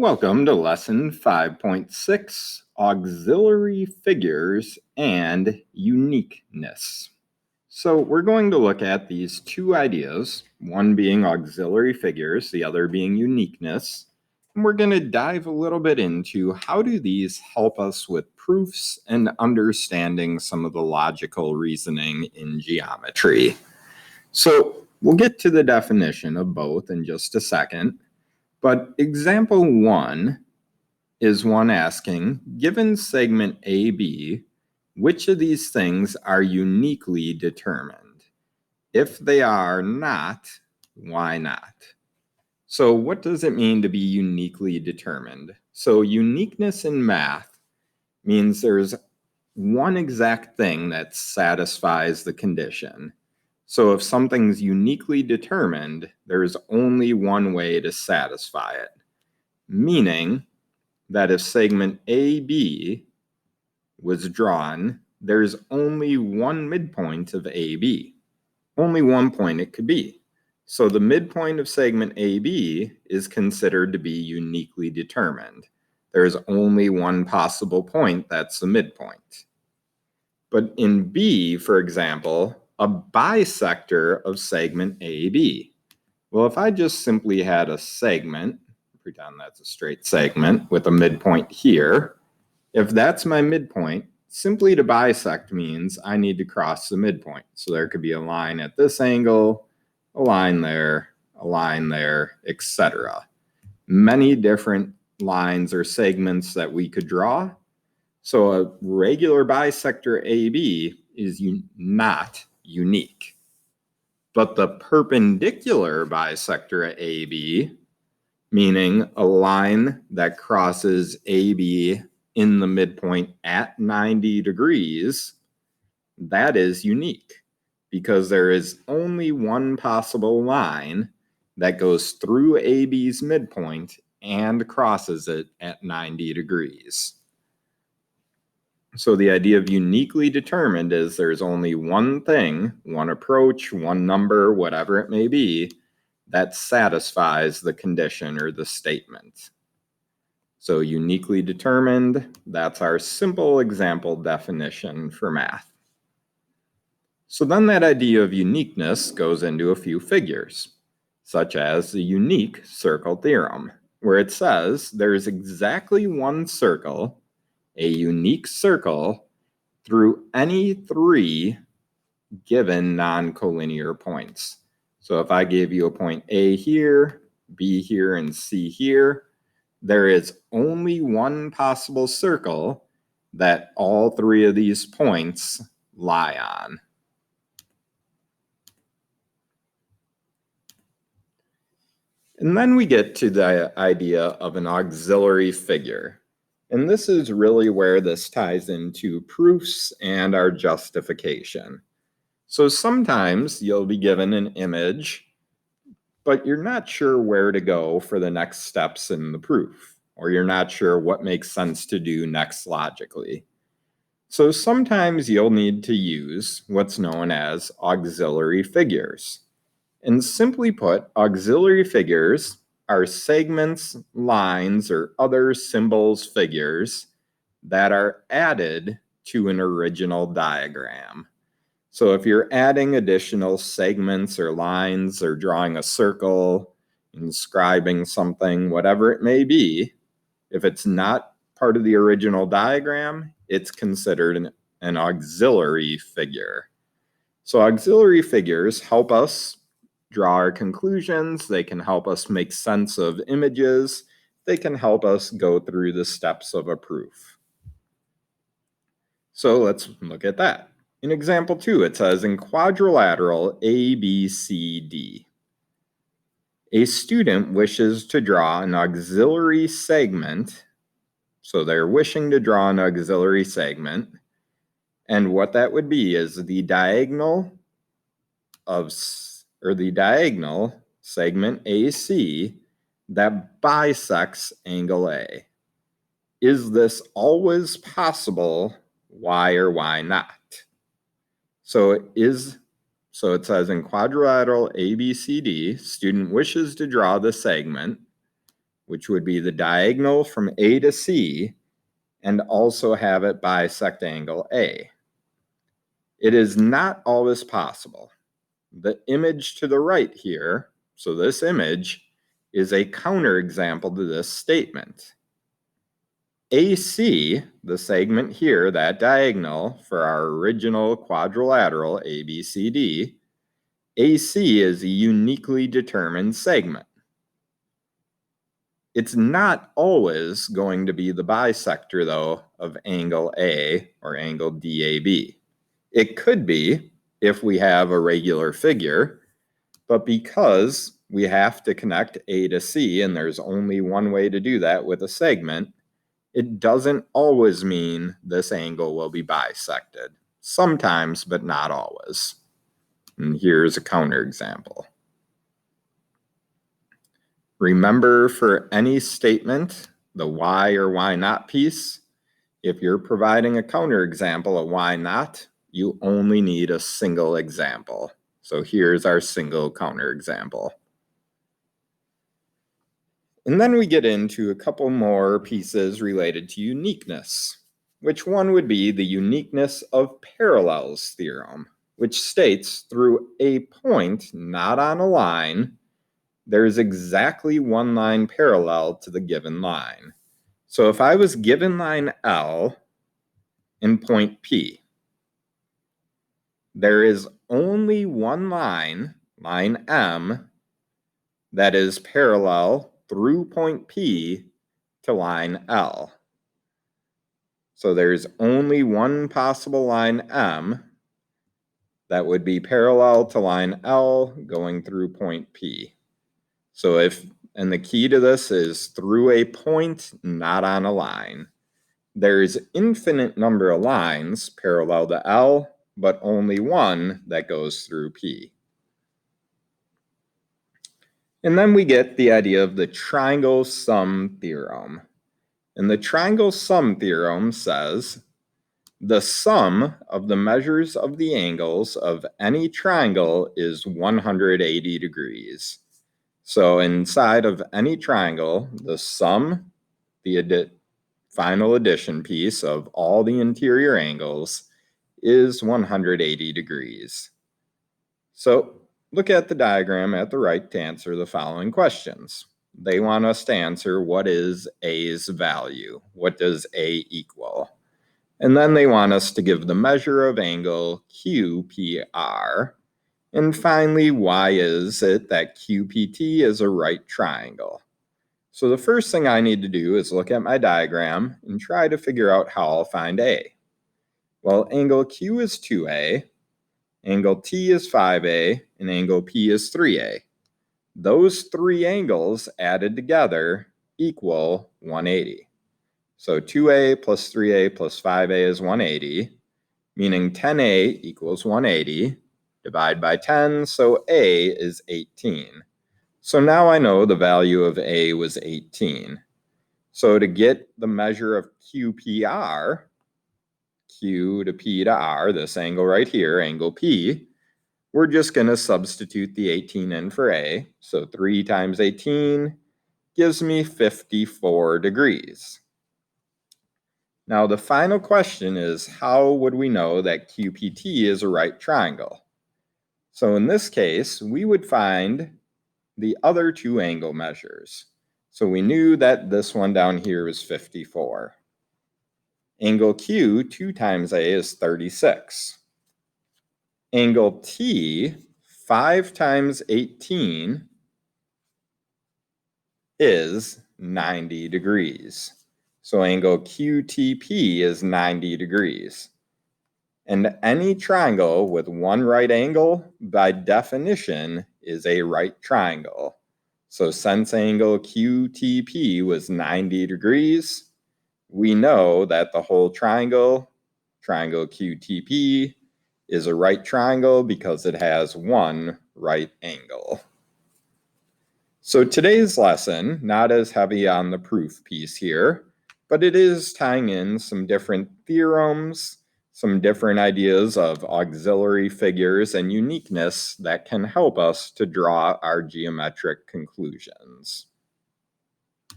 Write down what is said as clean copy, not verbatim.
Welcome to Lesson 5.6, Auxiliary Figures and Uniqueness. So we're going to look at these two ideas, one being auxiliary figures, the other being uniqueness. And we're going to dive a little bit into how do these help us with proofs and understanding some of the logical reasoning in geometry. So we'll get to the definition of both in just a second. But example 1 is one asking, given segment AB, which of these things are uniquely determined? If they are not, why not? So what does it mean to be uniquely determined? So uniqueness in math means there's one exact thing that satisfies the condition. So if something's uniquely determined, there's only one way to satisfy it, meaning that if segment AB was drawn, there's only one midpoint of AB, only one point it could be. So the midpoint of segment AB is considered to be uniquely determined. There's only one possible point that's the midpoint. But in B, for example, a bisector of segment AB. Well, if I just simply had a segment, pretend that's a straight segment with a midpoint here, if that's my midpoint, simply to bisect means I need to cross the midpoint. So there could be a line at this angle, a line there, etc. Many different lines or segments that we could draw. So a regular bisector AB is not unique. But the perpendicular bisector AB, meaning a line that crosses AB in the midpoint at 90 degrees, that is unique because there is only one possible line that goes through AB's midpoint and crosses it at 90 degrees. So the idea of uniquely determined is there's only one thing, one approach, one number, whatever it may be, that satisfies the condition or the statement. So uniquely determined, that's our simple example definition for math. So then that idea of uniqueness goes into a few figures, such as the unique circle theorem, where it says there's exactly one circle, a unique circle, through any three given non-collinear points. So if I gave you a point A here, B here, and C here, there is only one possible circle that all three of these points lie on. And then we get to the idea of an auxiliary figure. And this is really where this ties into proofs and our justification. So sometimes you'll be given an image, but you're not sure where to go for the next steps in the proof, or you're not sure what makes sense to do next logically. So sometimes you'll need to use what's known as auxiliary figures. And simply put, auxiliary figures are segments, lines, or other symbols, figures that are added to an original diagram. So if you're adding additional segments or lines or drawing a circle, inscribing something, whatever it may be, if it's not part of the original diagram, it's considered an auxiliary figure. So auxiliary figures help us draw our conclusions. They can help us make sense of images. They can help us go through the steps of a proof. So let's look at that. In example 2, it says in quadrilateral ABCD, a student wishes to draw an auxiliary segment. So they're wishing to draw an auxiliary segment. And what that would be is the diagonal segment AC that bisects angle A. Is this always possible? Why or why not? So it says in quadrilateral ABCD, student wishes to draw the segment. which would be the diagonal from A to C, and also have it bisect angle A. It is not always possible. The image to the right here, so this image, is a counterexample to this statement. AC, the segment here, that diagonal for our original quadrilateral ABCD, AC is a uniquely determined segment. It's not always going to be the bisector, though, of angle A or angle DAB. It could be if we have a regular figure, but because we have to connect A to C, and there's only one way to do that with a segment, it doesn't always mean this angle will be bisected. Sometimes, but not always. And here's a counterexample. Remember, for any statement, the why or why not piece, if you're providing a counterexample of why not, you only need a single example. So here's our single counterexample. And then we get into a couple more pieces related to uniqueness, which one would be the uniqueness of parallels theorem, which states through a point not on a line, there's exactly one line parallel to the given line. So if I was given line L and point P, there is only one line, line M, that is parallel through point P to line L. So there's only one possible line M that would be parallel to line L going through point P. So and the key to this is through a point, not on a line. There's infinite number of lines parallel to L, but only one that goes through P. And then we get the idea of the triangle sum theorem. And the triangle sum theorem says the sum of the measures of the angles of any triangle is 180 degrees. So inside of any triangle, the sum, the final addition piece of all the interior angles, is 180 degrees. So look at the diagram at the right to answer the following questions. They want us to answer what is A's value? What does A equal? And then they want us to give the measure of angle QPR. And finally, why is it that QPT is a right triangle? So the first thing I need to do is look at my diagram and try to figure out how I'll find A. Well, angle Q is 2A, angle T is 5A, and angle P is 3A. Those three angles added together equal 180. So 2A plus 3A plus 5A is 180, meaning 10A equals 180. Divide by 10, so A is 18. So now I know the value of A was 18. So to get the measure of QPR, Q to P to R, this angle right here, angle P, we're just going to substitute the 18 in for A. So 3 times 18 gives me 54 degrees. Now the final question is, how would we know that QPT is a right triangle? So in this case, we would find the other two angle measures. So we knew that this one down here is 54. Angle Q, 2 times A, is 36. Angle T, 5 times 18, is 90 degrees. So angle QTP is 90 degrees. And any triangle with one right angle, by definition, is a right triangle. So since angle QTP was 90 degrees, we know that the whole triangle, triangle QTP, is a right triangle because it has one right angle. So today's lesson, not as heavy on the proof piece here, but it is tying in some different theorems, some different ideas of auxiliary figures and uniqueness that can help us to draw our geometric conclusions.